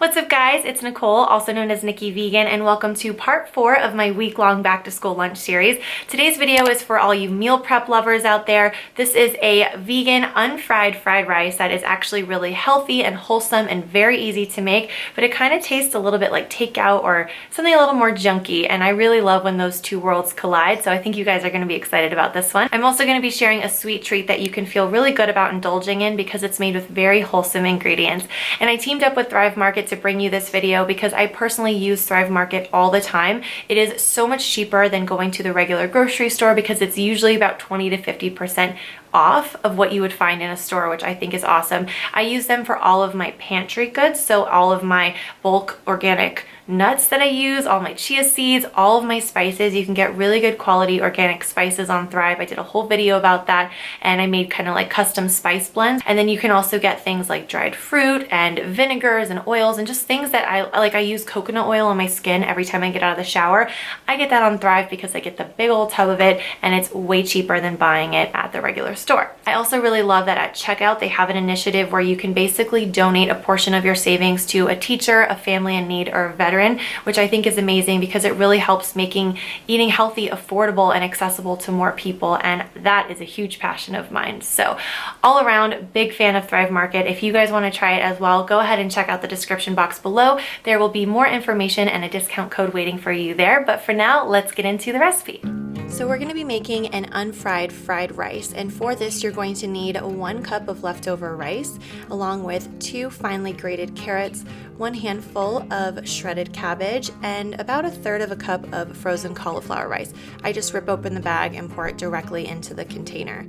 What's up guys, it's Nicole, also known as Nikki Vegan, and welcome to part 4 of my week-long back to school lunch series. Today's video is for all you meal prep lovers out there. This is a vegan unfried fried rice that is actually really healthy and wholesome and very easy to make, but it kind of tastes a little bit like takeout or something a little more junky, and I really love when those two worlds collide, so I think you guys are going to be excited about this one. I'm also going to be sharing a sweet treat that you can feel really good about indulging in because it's made with very wholesome ingredients. And I teamed up with Thrive Market to bring you this video because I personally use Thrive Market all the time. It is so much cheaper than going to the regular grocery store because it's usually about 20 to 50% off of what you would find in a store, which I think is awesome. I use them for all of my pantry goods, so all of my bulk organic nuts that I use, all my chia seeds, all of my spices. You can get really good quality organic spices on Thrive. I did a whole video about that, and I made kind of like custom spice blends. And then you can also get things like dried fruit and vinegars and oils and just things that I like. I use coconut oil on my skin every time I get out of the shower. I get that on Thrive because I get the big old tub of it, and it's way cheaper than buying it at the regular store. I also really love that at checkout they have an initiative where you can basically donate a portion of your savings to a teacher, a family in need, or a veteran, which I think is amazing because it really helps making eating healthy affordable and accessible to more people, and that is a huge passion of mine. So all around, big fan of Thrive Market. If you guys want to try it as well, go ahead and check out the description box below. There will be more information and a discount code waiting for you there, but for now, let's get into the recipe. So we're going to be making an unfried fried rice, and for this you're going to need 1 cup of leftover rice along with 2 finely grated carrots, 1 handful of shredded cabbage, and about 1/3 of a cup of frozen cauliflower rice. I just rip open the bag and pour it directly into the container.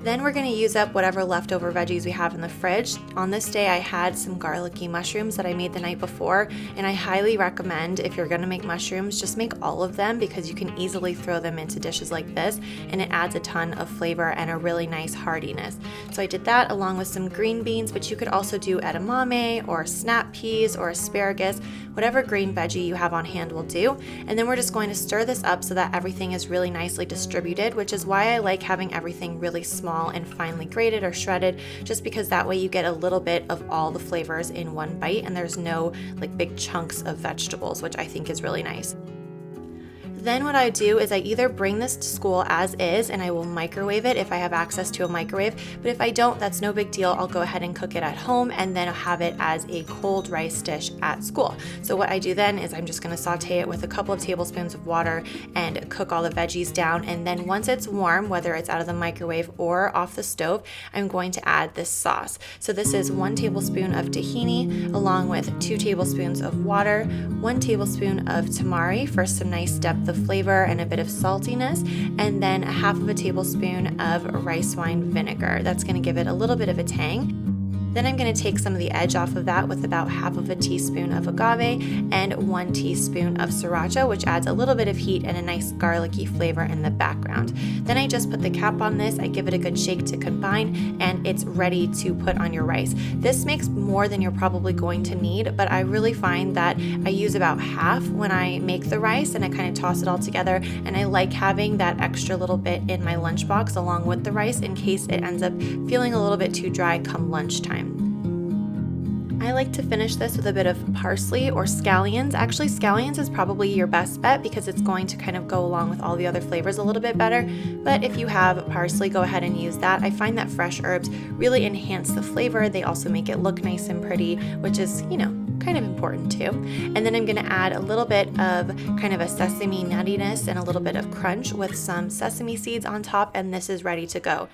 Then we're going to use up whatever leftover veggies we have in the fridge. On this day I had some garlicky mushrooms that I made the night before, and I highly recommend, if you're going to make mushrooms, just make all of them because you can easily throw them into dishes like this and it adds a ton of flavor and a really nice heartiness. So I did that along with some green beans, but you could also do edamame or snap peas or asparagus. Whatever green veggie you have on hand will do. And then we're just going to stir this up so that everything is really nicely distributed, which is why I like having everything really small and finely grated or shredded, just because that way you get a little bit of all the flavors in one bite and there's no like big chunks of vegetables, which I think is really nice. Then what I do is I either bring this to school as is and I will microwave it if I have access to a microwave, but if I don't, that's no big deal. I'll go ahead and cook it at home and then have it as a cold rice dish at school. So what I do then is I'm just going to saute it with a couple of tablespoons of water and cook all the veggies down, and then once it's warm, whether it's out of the microwave or off the stove, I'm going to add this sauce. So this is 1 tablespoon of tahini along with 2 tablespoons of water, 1 tablespoon of tamari for some nice depth of flavor and a bit of saltiness, and then 1/2 tablespoon of rice wine vinegar. That's going to give it a little bit of a tang. Then I'm going to take some of the edge off of that with about 1/2 teaspoon of agave and 1 teaspoon of sriracha, which adds a little bit of heat and a nice garlicky flavor in the background. Then I just put the cap on this, I give it a good shake to combine, and it's ready to put on your rice. This makes more than you're probably going to need, but I really find that I use about half when I make the rice and I kind of toss it all together, and I like having that extra little bit in my lunchbox along with the rice in case it ends up feeling a little bit too dry come lunchtime. I like to finish this with a bit of parsley or scallions. Actually, scallions is probably your best bet because it's going to kind of go along with all the other flavors a little bit better. But if you have parsley, go ahead and use that. I find that fresh herbs really enhance the flavor. They also make it look nice and pretty, which is, you know, kind of important too. And then I'm going to add a little bit of kind of a sesame nuttiness and a little bit of crunch with some sesame seeds on top, and this is ready to go.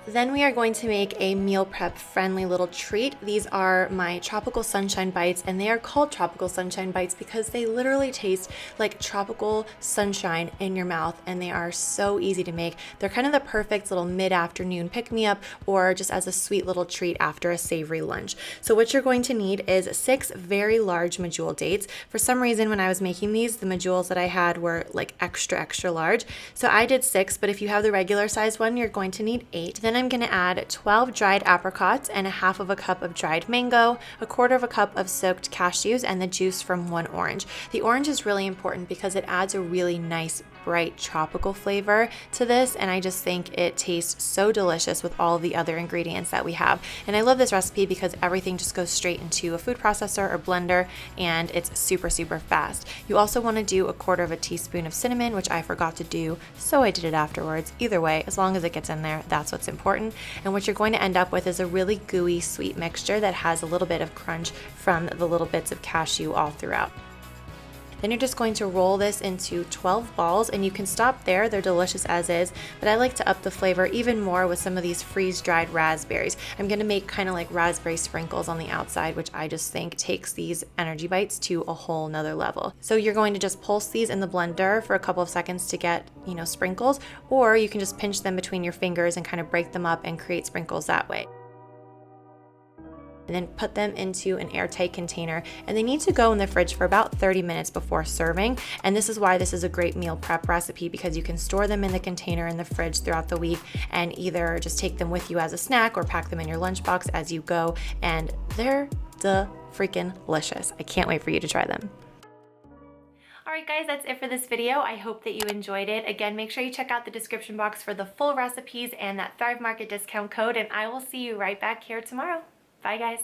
Then we are going to make a meal prep friendly little treat. These are my tropical sunshine bites, and they are called tropical sunshine bites because they literally taste like tropical sunshine in your mouth, and they are so easy to make. They're kind of the perfect little mid-afternoon pick-me-up or just as a sweet little treat after a savory lunch. So what you're going to need is 6 very large medjool dates. For some reason when I was making these, the medjools that I had were like extra large. So I did 6, but if you have the regular size one, you're going to need 8. Then I'm going to add 12 dried apricots and 1/2 cup of dried mango, 1/4 cup of soaked cashews, and the juice from 1 orange. The orange is really important because it adds a really nice bright tropical flavor to this, and I just think it tastes so delicious with all the other ingredients that we have. And I love this recipe because everything just goes straight into a food processor or blender, and it's super fast. You also want to do 1/4 teaspoon of cinnamon, which I forgot to do, so I did it afterwards. Either way, as long as it gets in there, that's what's important. And what you're going to end up with is a really gooey sweet mixture that has a little bit of crunch from the little bits of cashew all throughout. Then you're just going to roll this into 12 balls, and you can stop there. They're delicious as is, but I like to up the flavor even more with some of these freeze-dried raspberries. I'm gonna make kind of like raspberry sprinkles on the outside, which I just think takes these energy bites to a whole nother level. So you're going to just pulse these in the blender for a couple of seconds to get, sprinkles, or you can just pinch them between your fingers and kind of break them up and create sprinkles that way. And then put them into an airtight container, and they need to go in the fridge for about 30 minutes before serving. And this is why this is a great meal prep recipe, because you can store them in the container in the fridge throughout the week and either just take them with you as a snack or pack them in your lunchbox as you go, and they're delicious. I can't wait for you to try them. Alright guys, that's it for this video. I hope that you enjoyed it. Again, make sure you check out the description box for the full recipes and that Thrive Market discount code, and I will see you right back here tomorrow. Bye guys.